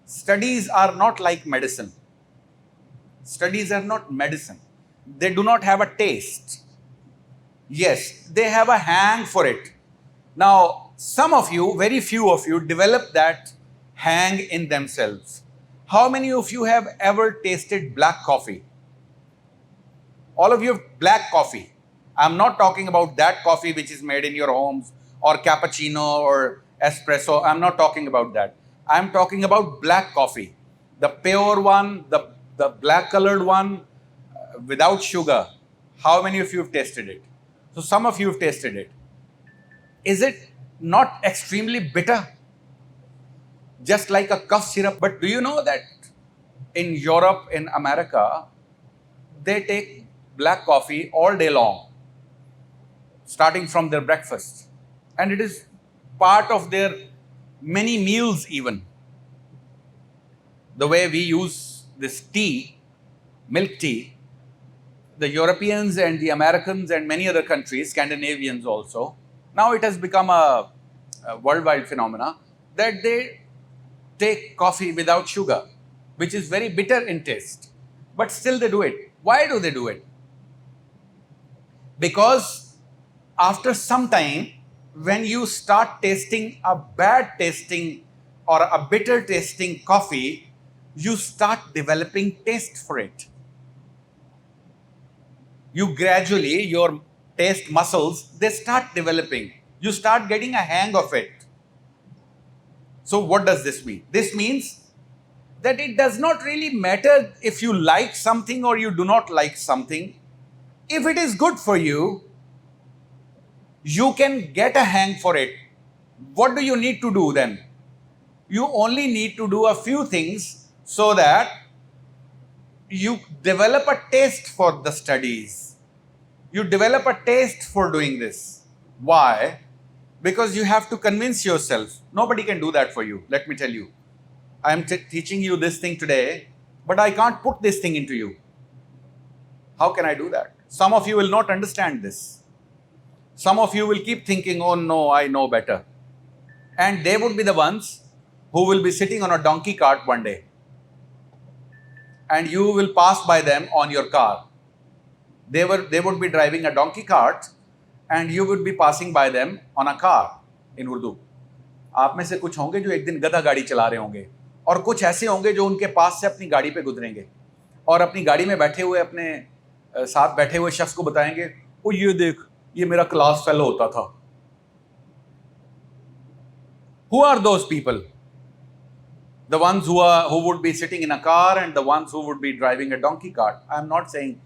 Studies are not like medicine. Studies are not medicine. They do not have a taste. Yes, they have a hang for it. Now, some of you, very few of you, develop that hang in themselves. How many of you have ever tasted black coffee? All of you have black coffee. I'm not talking about that coffee which is made in your homes or cappuccino or espresso. I'm not talking about that. I'm talking about black coffee. The pure one, the black colored one without sugar. How many of you have tasted it? So some of you have tasted it. Is it not extremely bitter? Just like a cough syrup. But do you know that in Europe, in America, they take black coffee all day long, starting from their breakfast. And it is part of their many meals even. The way we use this tea, milk tea, the Europeans and the Americans and many other countries, Scandinavians also, now it has become a worldwide phenomena that they take coffee without sugar, which is very bitter in taste. But still they do it. Why do they do it? Because after some time, when you start tasting a bad tasting or a bitter tasting coffee, you start developing taste for it. You gradually, your taste muscles, they start developing. You start getting a hang of it. So what does this mean? This means that it does not really matter if you like something or you do not like something. If it is good for you, you can get a hang for it. What do you need to do then? You only need to do a few things so that you develop a taste for the studies. You develop a taste for doing this. Why? Because you have to convince yourself. Nobody can do that for you, let me tell you. I am teaching you this thing today, but I can't put this thing into you. How can I do that? Some of you will not understand this. Some of you will keep thinking, oh no, I know better. And they would be the ones who will be sitting on a donkey cart one day. And you will pass by them on your car. They would be driving a donkey cart and you would be passing by them on a car in Urdu. आप में से कुछ होंगे जो एक दिन गधा गाड़ी चला रहे होंगे और कुछ ऐसे होंगे जो उनके पास से अपनी गाड़ी पे गुजरेंगे और अपनी गाड़ी में बैठे हुए अपने साथ बैठे हुए शख्स को बताएंगे, ओ ये देख, ये मेरा क्लास फेलो होता था. Who are those people? The ones who would be sitting in a car and the ones who would be driving a donkey cart. I'm not saying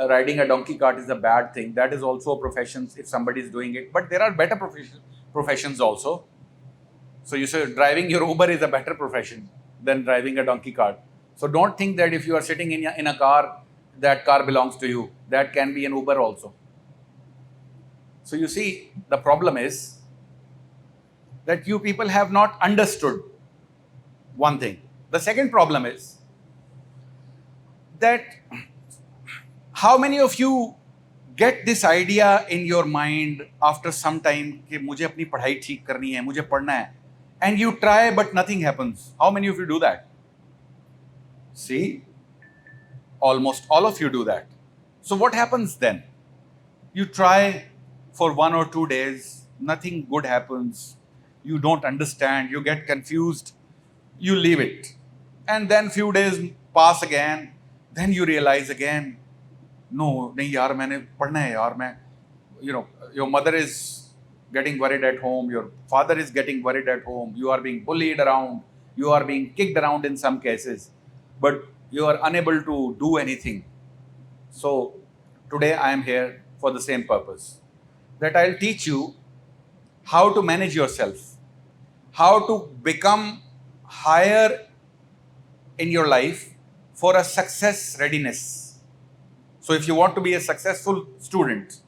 riding a donkey cart is a bad thing. That is also a profession if somebody is doing it. But there are better professions also. So you say driving your Uber is a better profession than driving a donkey cart. So don't think that if you are sitting in a car, that car belongs to you. That can be an Uber also. So you see, the problem is that you people have not understood one thing. The second problem is that how many of you get this idea in your mind after some time कि मुझे अपनी पढ़ाई ठीक करनी है, मुझे पढ़ना है, and you try but nothing happens. How many of you do that? See, almost all of you do that. So what happens then? You try for 1 or 2 days, nothing good happens, you don't understand, you get confused, you leave it. And then few days pass again, then you realize again, no, nahi yaar, maine padhna hai yaar, main, your mother is getting worried at home, your father is getting worried at home, you are being bullied around, you are being kicked around in some cases, but you are unable to do anything. So today I am here for the same purpose, that I'll teach you how to manage yourself, how to become higher in your life for a success readiness. So if you want to be a successful student,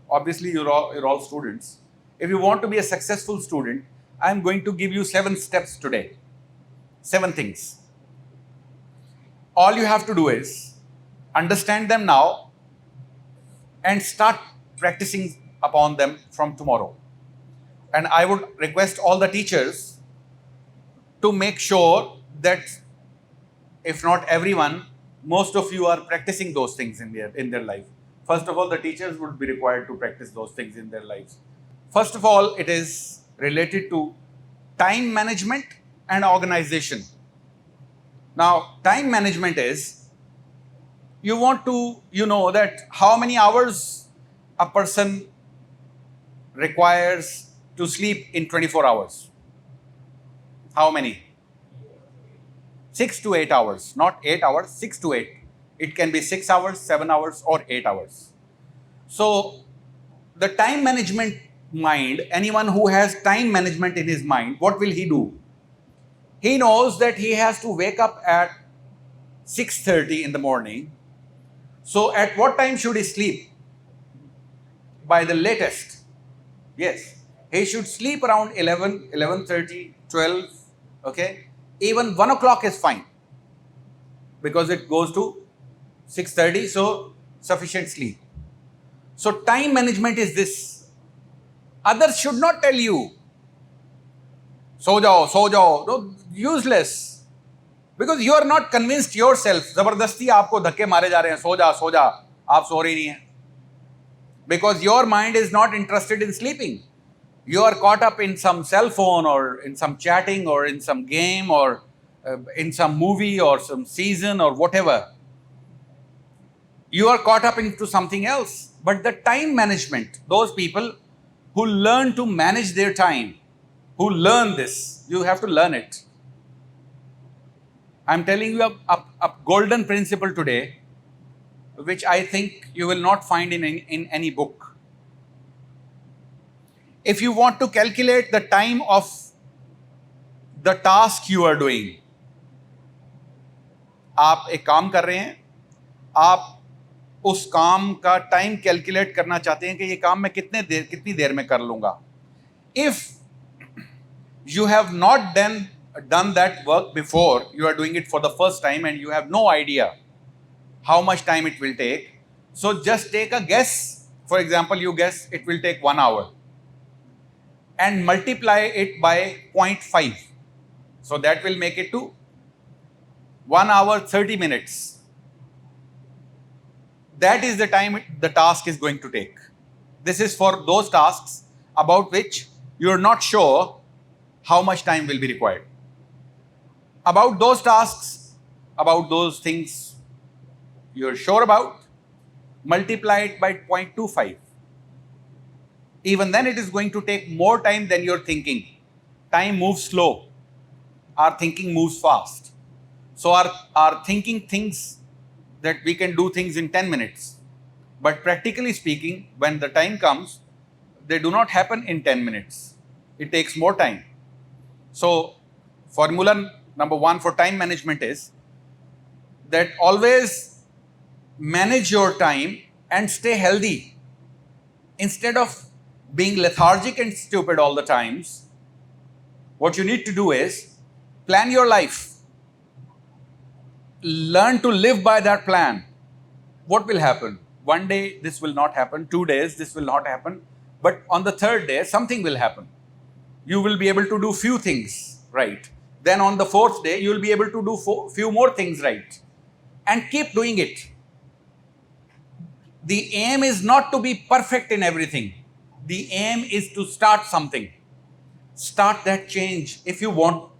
obviously you're all students. If you want to be a successful student, I'm going to give you 7 steps today. 7 things. All you have to do is understand them now and start practicing upon them from tomorrow. And I would request all the teachers to make sure that if not everyone, most of you are practicing those things in their life. First of all, the teachers would be required to practice those things in their lives. First of all, it is related to time management and organization. Now, time management is, you want to, that how many hours a person requires to sleep in 24 hours. How many? 6 to 8 hours, not 8 hours, 6 to 8. It can be 6 hours, 7 hours, or 8 hours. So, the time management mind, anyone who has time management in his mind, what will he do? He knows that he has to wake up at 6:30 in the morning. So, at what time should he sleep? By the latest. Yes. He should sleep around 11, 11:30, 12, okay? Even 1 o'clock is fine because it goes to 6:30, so sufficient sleep. So time management is this. Others should not tell you, so jao, no, useless. Because you are not convinced yourself. Zabardasti aapko dhakke mare ja rahe hain, so ja, aap so rahi nahi hai. Because your mind is not interested in sleeping. You are caught up in some cell phone or in some chatting or in some game or in some movie or some season or whatever. You are caught up into something else. But the time management, those people who learn to manage their time, who learn this, you have to learn it. I'm telling you a golden principle today, which I think you will not find in any book. If you want to calculate the time of the task you are doing, आप एक काम कर रहे हैं, आप उस काम का टाइम कैलकुलेट करना चाहते हैं कि ये काम मैं कितनी देर में कर लूंगा. If you have not done that work before, you are doing it for the first time and you have no idea how much time it will take, so just take a guess. For example, you guess it will take 1 hour and multiply it by 0.5. So that will make it to 1 hour 30 minutes. That is the time the task is going to take. This is for those tasks about which you are not sure how much time will be required. About those tasks, about those things you are sure about, multiply it by 0.25. Even then it is going to take more time than you're thinking. Time moves slow. Our thinking moves fast. So our thinking thinks that we can do things in 10 minutes. But practically speaking, when the time comes, they do not happen in 10 minutes. It takes more time. So formula number 1 for time management is that always manage your time and stay healthy. Instead of being lethargic and stupid all the times, what you need to do is plan your life. Learn to live by that plan. What will happen? One day this will not happen, 2 days this will not happen, but on the 3rd day something will happen. You will be able to do few things right. Then on the 4th day you will be able to do few more things right. And keep doing it. The aim is not to be perfect in everything. The aim is to start something. Start that change if you want.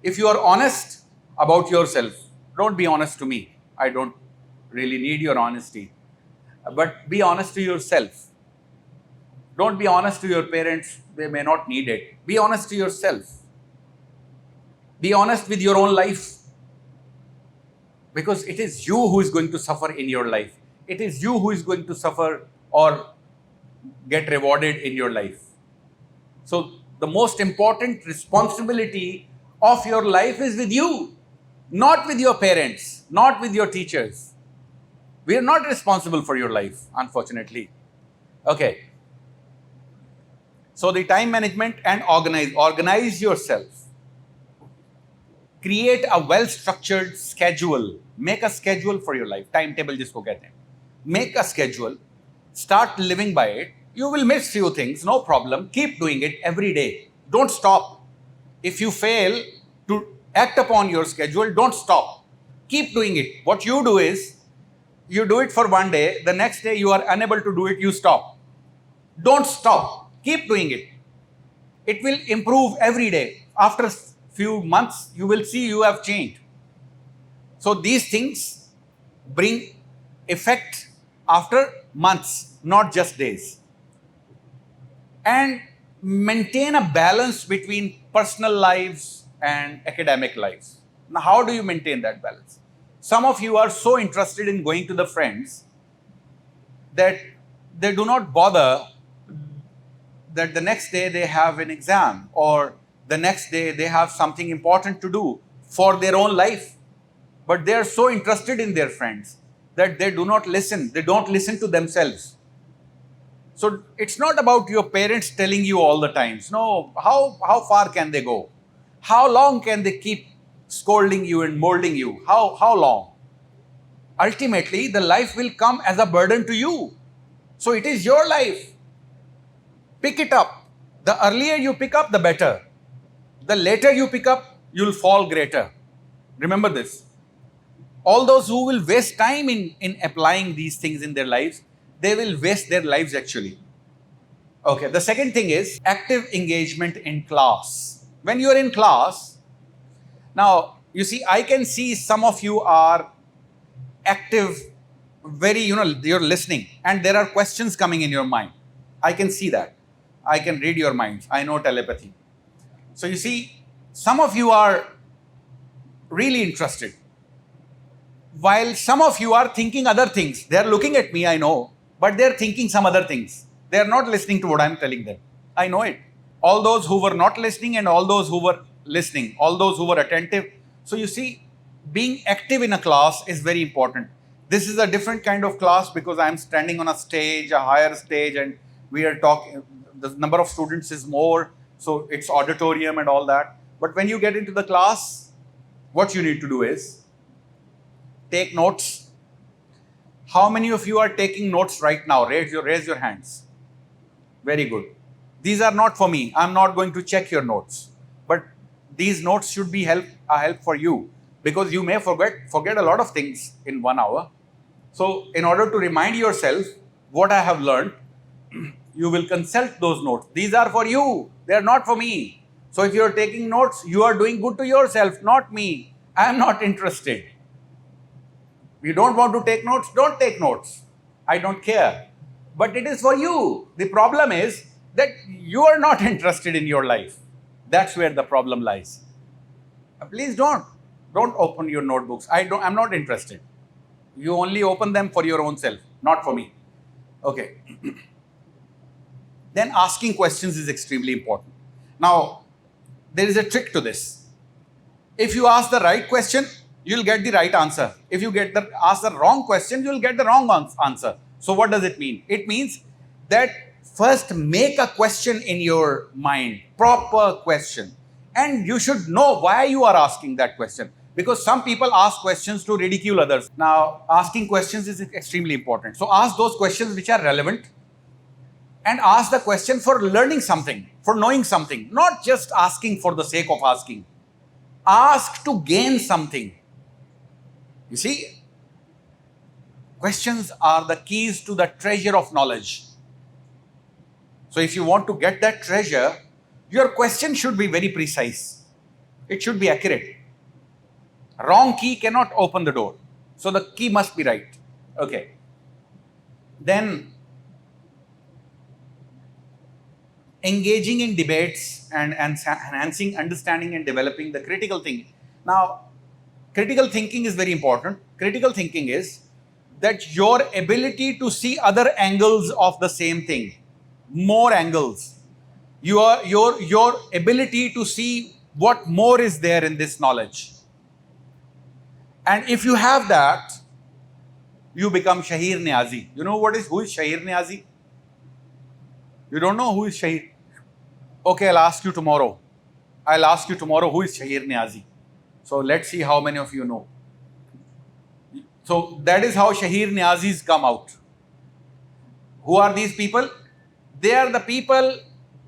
If you are honest about yourself, don't be honest to me. I don't really need your honesty. But be honest to yourself. Don't be honest to your parents. They may not need it. Be honest to yourself. Be honest with your own life. Because it is you who is going to suffer in your life. It is you who is going to suffer or get rewarded in your life. So the most important responsibility of your life is with you, not with your parents, not with your teachers. We are not responsible for your life, unfortunately. Okay. So the time management and organize yourself. Create a well-structured schedule. Make a schedule for your life. Timetable jisko kehte hain. Make a schedule. Start living by it. You will miss few things, no problem. Keep doing it every day. Don't stop. If you fail to Act upon your schedule. Don't stop. Keep doing it. What you do is, you do it for one day. The next day you are unable to do it. You stop. Don't stop. Keep doing it. It will improve every day. After a few months, you will see you have changed. So these things bring effect after months, not just days. And maintain a balance between personal lives and academic lives. Now, how do you maintain that balance? Some of you are so interested in going to the friends that they do not bother that the next day they have an exam, or the next day they have something important to do for their own life. But they are so interested in their friends that they do not listen. They don't listen to themselves. So it's not about your parents telling you all the times. No, how far can they go? How long can they keep scolding you and molding you? How long? Ultimately, the life will come as a burden to you. So it is your life. Pick it up. The earlier you pick up, the better. The later you pick up, you'll fall greater. Remember this. All those who will waste time in applying these things in their lives, they will waste their lives actually. Okay, the second thing is active engagement in class. When you're in class, now you see, I can see some of you are active, very, you're listening, and there are questions coming in your mind. I can see that. I can read your minds. I know telepathy. So you see, some of you are really interested, while some of you are thinking other things. They are looking at me, I know, but they are thinking some other things. They are not listening to what I'm telling them. I know it. All those who were not listening and all those who were listening, all those who were attentive. So you see, being active in a class is very important. This is a different kind of class because I'm standing on a stage, a higher stage, and we are talking, the number of students is more, so it's auditorium and all that. But when you get into the class, what you need to do is take notes. How many of you are taking notes right now? Raise your hands. Very good. These are not for me. I'm not going to check your notes. But these notes should be a help for you, because you may forget a lot of things in 1 hour. So in order to remind yourself what I have learned, you will consult those notes. These are for you. They are not for me. So if you are taking notes, you are doing good to yourself, not me. I am not interested. You don't want to take notes? Don't take notes. I don't care. But it is for you. The problem is that you are not interested in your life. That's where the problem lies. Please don't open your notebooks. I'm not interested. You only open them for your own self, not for me. Okay. Then asking questions is extremely important. Now, there is a trick to this. If you ask the right question, you'll get the right answer. If you ask the wrong question, you'll get the wrong answer. So what does it mean? It means that first make a question in your mind, proper question. And you should know why you are asking that question. Because some people ask questions to ridicule others. Now, asking questions is extremely important. So ask those questions which are relevant, and ask the question for learning something, for knowing something, not just asking for the sake of asking. Ask to gain something. You see, questions are the keys to the treasure of knowledge. So if you want to get that treasure, your question should be very precise. It should be accurate. Wrong key cannot open the door. So the key must be right. Okay. Then engaging in debates and enhancing understanding and developing the critical thinking. Now, critical thinking is very important. Critical thinking is that your ability to see other angles of the same thing, more angles. Your ability to see what more is there in this knowledge. And if you have that, you become Shahir Niazi. You know who is Shahir Niazi? You don't know who is Shahir? Okay, I'll ask you tomorrow. Who is Shahir Niazi. So let's see how many of you know. So that is how Shahir Niazis come out. Who are these people? They are the people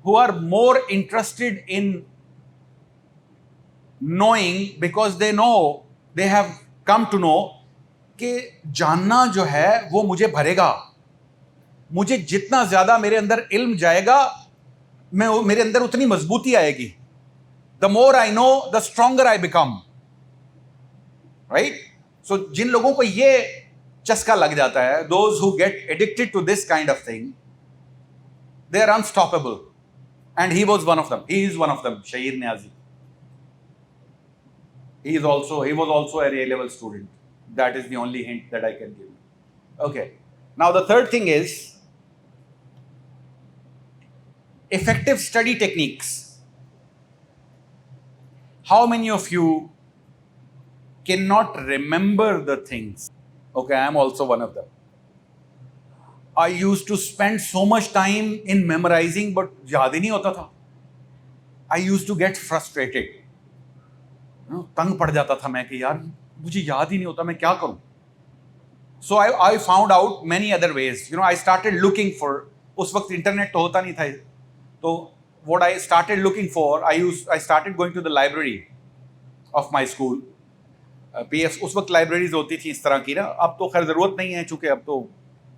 who are more interested in knowing, because they know, they have come to know कि जानना जो है वो मुझे भरेगा. मुझे जितना ज्यादा मेरे अंदर इल्म जाएगा, मेरे अंदर उतनी मजबूती आएगी. The more I know, the stronger I become. Right? So जिन लोगों को ये चस्का लग जाता है, those who get addicted to this kind of thing, they are unstoppable. And he was one of them. He is one of them, Shahir Niazi. He was also a A-level student. That is the only hint that I can give you. Okay. Now the third thing is effective study techniques. How many of you cannot remember the things? Okay, I am also one of them. I used to spend so much time in memorizing, but याद ही नहीं होता था. I used to get frustrated. तंग पड़ जाता था मैं कि यार मुझे याद ही नहीं होता, मैं क्या करूं? So I found out many other ways. I started looking for. उस वक्त इंटरनेट तो होता नहीं था. तो what I started looking for, I started going to the library of my school. PF उस वक्त libraries होती थी इस तरह की ना. अब तो खैर जरूरत नहीं है, चूंकि अब तो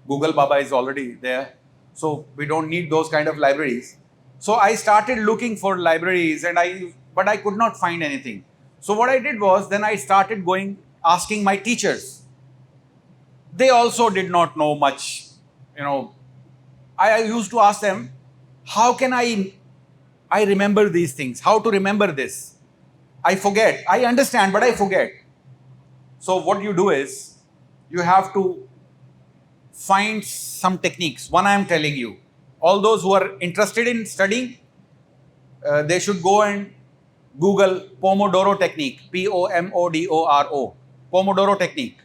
Google Baba is already there, so we don't need those kind of libraries. So I started looking for libraries, but I could not find anything. So what I did was, then I started asking my teachers. They also did not know much. I used to ask them, how can I remember these things? How to remember this? I forget. I understand, but I forget. So what you do is, you have to find some techniques. One I am telling you. All those who are interested in studying, they should go and Google Pomodoro technique. Pomodoro. Pomodoro technique.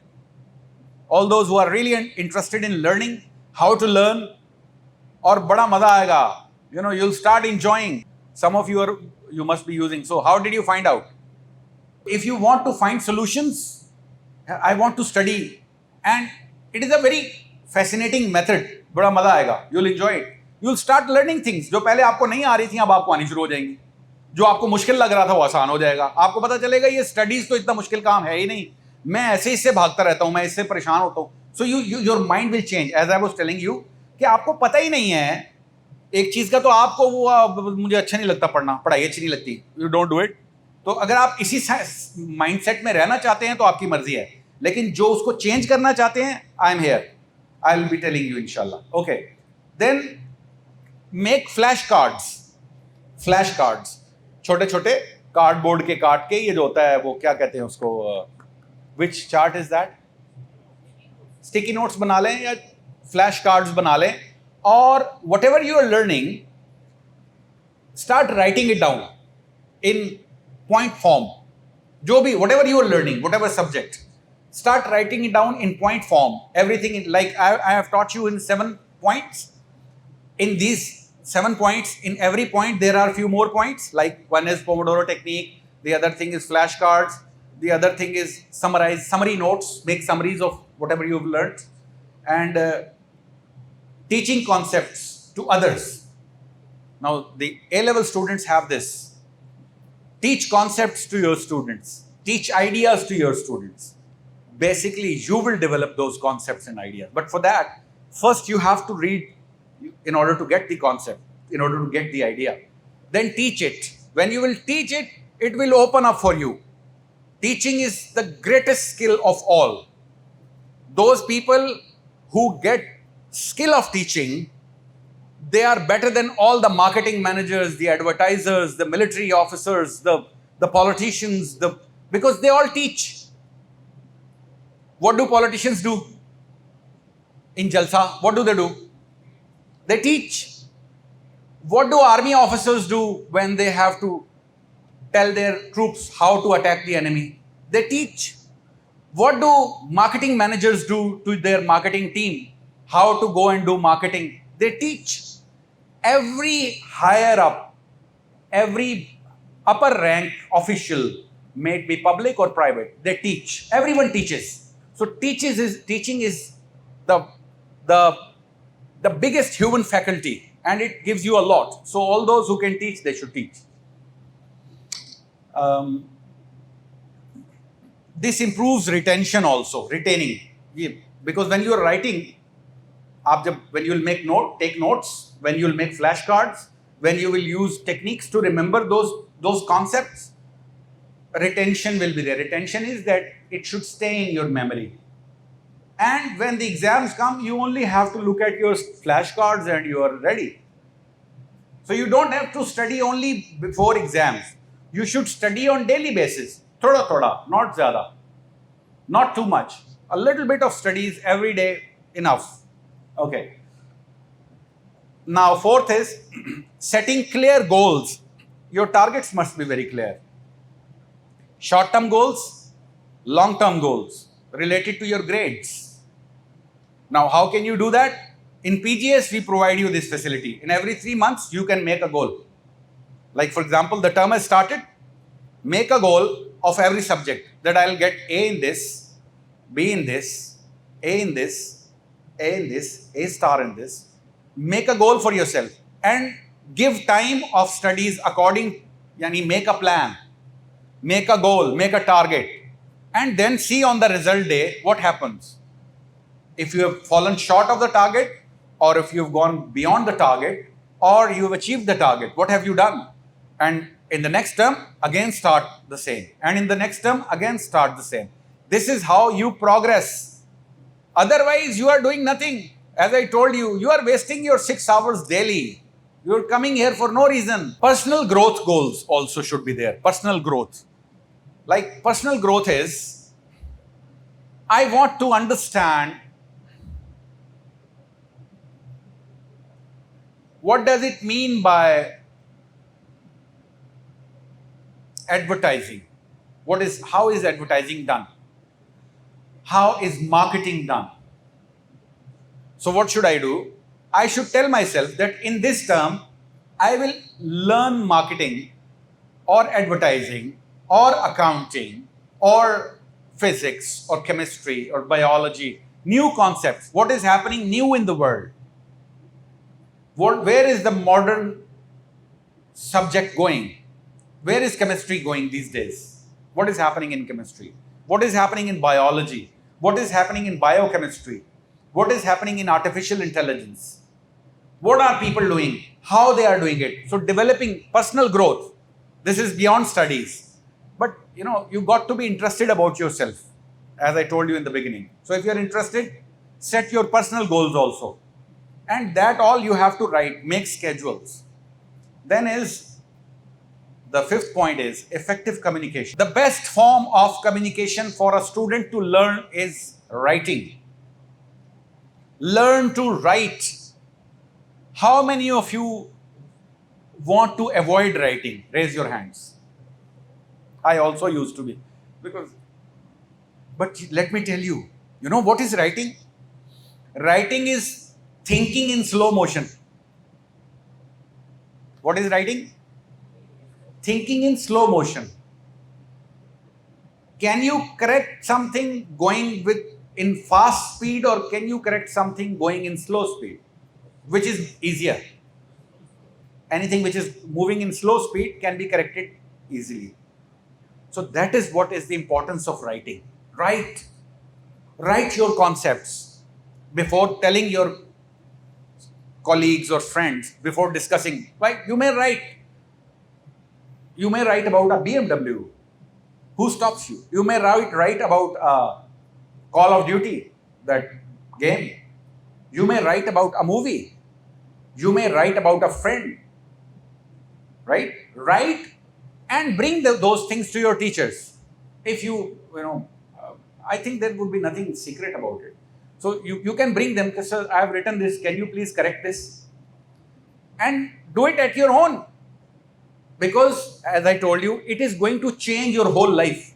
All those who are really interested in learning how to learn, और बड़ा मजा आएगा. You'll start enjoying. Some of you must be using. So how did you find out? If you want to find solutions, I want to study, and it is a very fascinating method. बड़ा मजा आएगा. You'll enjoy it. You'll start learning things जो पहले आपको नहीं आ रही थी, अब आपको आनी शुरू हो जाएंगी. जो आपको मुश्किल लग रहा था वो आसान हो जाएगा. आपको पता चलेगा ये स्टडीज तो इतना मुश्किल काम है ही नहीं, मैं ऐसे इससे भागता रहता हूं, मैं इससे परेशान होता हूं. So your mind will change. As I was telling you कि आपको पता ही नहीं है एक चीज का, तो आपको वो मुझे अच्छा नहीं लगता पढ़ना, पढ़ाई अच्छी नहीं लगती, यू डोंट डू इट. तो अगर आप इसी माइंडसेट में रहना चाहते हैं तो आपकी मर्जी है, लेकिन जो उसको चेंज करना चाहते हैं, I am here, I will be telling you इंशाल्लाह. Okay, then make flash cards. Flash cards, छोटे छोटे कार्डबोर्ड के काट के, ये जो होता है वो क्या कहते हैं उसको, which chart is that, sticky notes बना लें या फ्लैश कार्ड्स बना लें, और whatever you are learning, start writing it down in point form. जो भी whatever you are learning, whatever subject, start writing it down in point form. Everything like I have taught you in 7 points. In these 7 points, in every point there are a few more points. Like one is Pomodoro technique, the other thing is flashcards, the other thing is summary notes. Make summaries of whatever you've learned, and teaching concepts to others. Now the A-level students have this. Teach concepts to your students. Teach ideas to your students. Basically, you will develop those concepts and ideas. But for that, first you have to read in order to get the concept, in order to get the idea. Then teach it. When you will teach it, it will open up for you. Teaching is the greatest skill of all. Those people who get skill of teaching, they are better than all the marketing managers, the advertisers, the military officers, the politicians, because they all teach. What do politicians do in Jalsa? What do? They teach. What do army officers do when they have to tell their troops how to attack the enemy? They teach. What do marketing managers do to their marketing team? How to go and do marketing? They teach. Every higher up, every upper rank official, may it be public or private, they teach. Everyone teaches. So teaching is the biggest human faculty, and it gives you a lot. So all those who can teach, they should teach. This improves retention also, retaining. Because when you are writing, when you will take notes, when you will make flashcards, when you will use techniques to remember those concepts, retention will be there. Retention is that it should stay in your memory. And when the exams come, you only have to look at your flashcards and you are ready. So you don't have to study only before exams. You should study on daily basis. Thoda thoda, not zyada. Not too much. A little bit of studies every day, enough. Okay. Now, fourth is setting clear goals. Your targets must be very clear. Short-term goals, long-term goals related to your grades. Now, how can you do that? In PGS, we provide you this facility. In every 3 months, you can make a goal. Like, for example, the term has started. Make a goal of every subject that I'll get A in this, B in this, A in this, A in this, A star in this. Make a goal for yourself and give time of studies according, yani make a plan, make a goal, make a target, and then see on the result day what happens. If you have fallen short of the target, or if you've gone beyond the target, or you've achieved the target, what have you done? And in the next term, again start the same. And in the next term, again start the same. This is how you progress. Otherwise, you are doing nothing. As I told you, you are wasting your 6 hours daily. You are coming here for no reason. Personal growth goals also should be there. Personal growth. Like personal growth is, I want to understand what does it mean by advertising? How is advertising done? How is marketing done? So what should I do? I should tell myself that in this term, I will learn marketing or advertising or accounting or physics or chemistry or biology, new concepts. What is happening new in the world? Where is the modern subject going? Where is chemistry going these days? What is happening in chemistry? What is happening in biology? What is happening in biochemistry? What is happening in artificial intelligence? What are people doing? How they are doing it? So developing personal growth. This is beyond studies. But you got to be interested about yourself, as I told you in the beginning. So if you're interested, set your personal goals also. And that all you have to write, make schedules. Then the fifth point is effective communication. The best form of communication for a student to learn is writing. Learn to write. How many of you want to avoid writing? Raise your hands. I also used to be. But let me tell you, what is writing? Writing is thinking in slow motion. What is writing? Thinking in slow motion. Can you correct something going in fast speed, or can you correct something going in slow speed? Which is easier? Anything which is moving in slow speed can be corrected easily. So that is what is the importance of writing. Write your concepts before telling your colleagues or friends, before discussing. Right? You may write about a BMW. Who stops you? You may write about Call of Duty, that game. You may write about a movie. You may write about a friend. Right? Write and bring those things to your teachers. If I think there would be nothing secret about it. So you can bring them, sir, I have written this, can you please correct this? And do it at your own. Because, as I told you, it is going to change your whole life.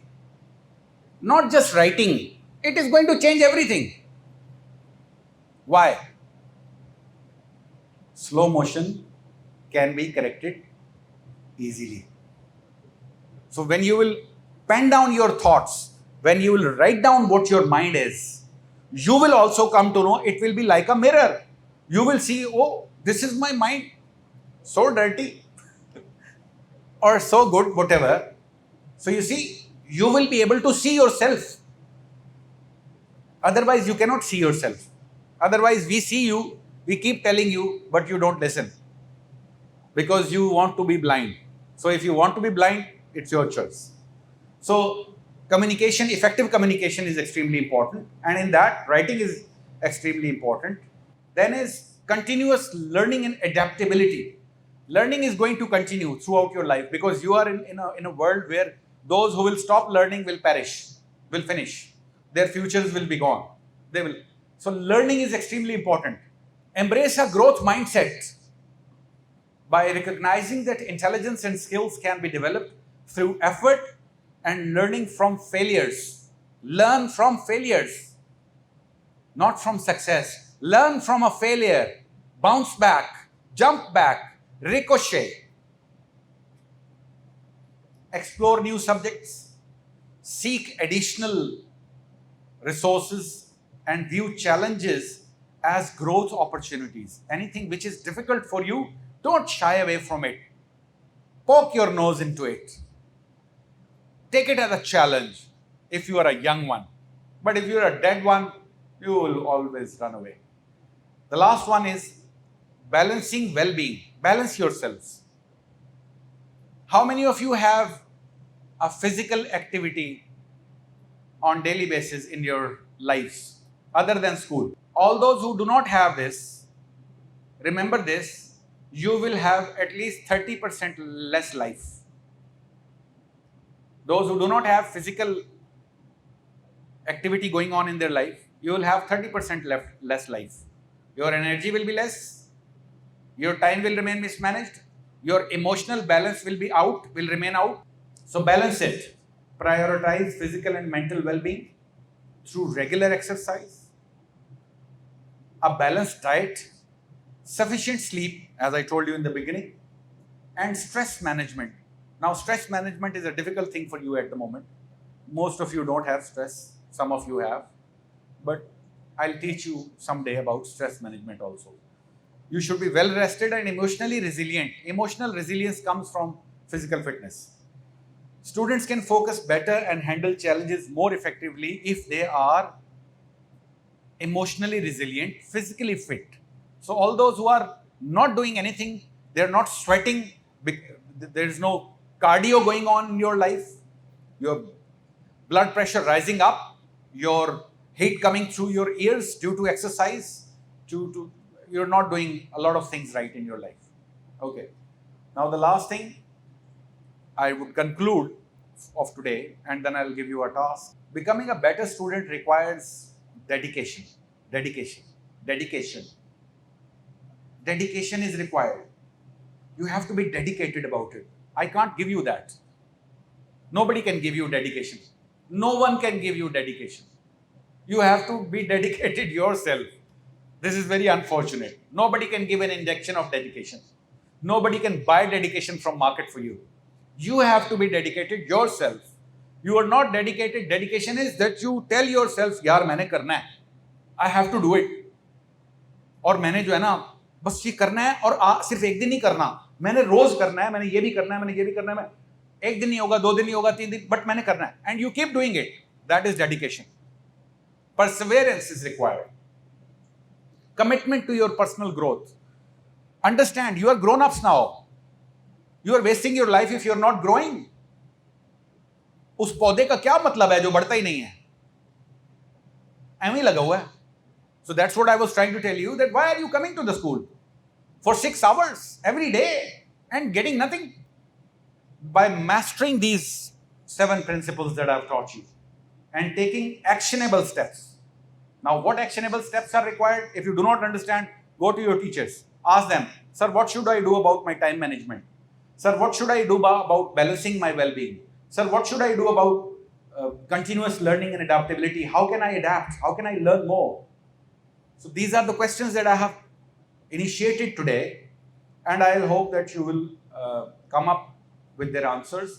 Not just writing. It is going to change everything. Why? Slow motion can be corrected easily. So when you will pen down your thoughts, when you will write down what your mind is, you will also come to know it will be like a mirror. You will see, oh, this is my mind. So dirty. Or so good, whatever. So you see, you will be able to see yourself. Otherwise, you cannot see yourself. Otherwise, we see you, we keep telling you, but you don't listen because you want to be blind. So if you want to be blind, it's your choice. So communication, effective communication is extremely important, and in that, writing is extremely important. Then is continuous learning and adaptability. Learning is going to continue throughout your life because you are in a world where those who will stop learning will perish, will finish. Their futures will be gone. They will. So learning is extremely important. Embrace a growth mindset by recognizing that intelligence and skills can be developed through effort and learning from failures. Learn from failures, not from success. Learn from a failure, bounce back, jump back, ricochet. Explore new subjects, seek additional resources, and view challenges as growth opportunities. Anything which is difficult for you, don't shy away from it. Poke your nose into it. Take it as a challenge if you are a young one. But if you're a dead one, you will always run away. The last one is balancing well-being. Balance yourselves. How many of you have a physical activity on daily basis in your lives other than school? All those who do not have this, remember this, you will have at least 30% less life. Those who do not have physical activity going on in their life, you will have 30% less life. Your energy will be less, your time will remain mismanaged, your emotional balance will remain out. So balance it. Prioritize physical and mental well-being through regular exercise, a balanced diet, sufficient sleep, as I told you in the beginning, and stress management. Now, stress management is a difficult thing for you at the moment. Most of you don't have stress, some of you have, but I'll teach you someday about stress management also. You should be well rested and emotionally resilient. Emotional resilience comes from physical fitness. Students can focus better and handle challenges more effectively if they are emotionally resilient, physically fit. So all those who are not doing anything, they're not sweating, there is no cardio going on in your life, your blood pressure rising up, your heat coming through your ears due to exercise, you're not doing a lot of things right in your life. Okay. Now the last thing I would conclude of today, and then I'll give you a task. Becoming a better student requires dedication. Dedication is required. You have to be dedicated about it. I can't give you that. Nobody can give you dedication. No one can give you dedication. You have to be dedicated yourself. This is very unfortunate. Nobody can give an injection of dedication. Nobody can buy dedication from market for you. You have to be dedicated yourself. You are not dedicated. Dedication is that you tell yourself, यार मैंने करना है. I have to do it. और मैंने जो है ना बस ये करना है और सिर्फ एक दिन ही करना. मैंने रोज करना है. मैंने ये भी करना है. मैंने ये भी करना है. एक दिन नहीं होगा, 2 दिन नहीं होगा, 3 दिन, but मैंने करना है. And you keep doing it. That is dedication. Perseverance is required. Commitment to your personal growth. Understand, you are grown-ups now. You are wasting your life if you are not growing. उस पौधे का क्या मतलब है जो बढ़ता ही नहीं है? ऐਵੇਂ ही लगा हुआ है. So that's what I was trying to tell you, that why are you coming to the school for 6 hours every day and getting nothing? By mastering these 7 principles that I've taught you and taking actionable steps. Now, what actionable steps are required? If you do not understand, go to your teachers. Ask them, sir, what should I do about my time management? Sir, what should I do about balancing my well-being? Sir, what should I do about continuous learning and adaptability? How can I adapt? How can I learn more? So these are the questions that I have initiated today, and I'll hope that you will come up with their answers.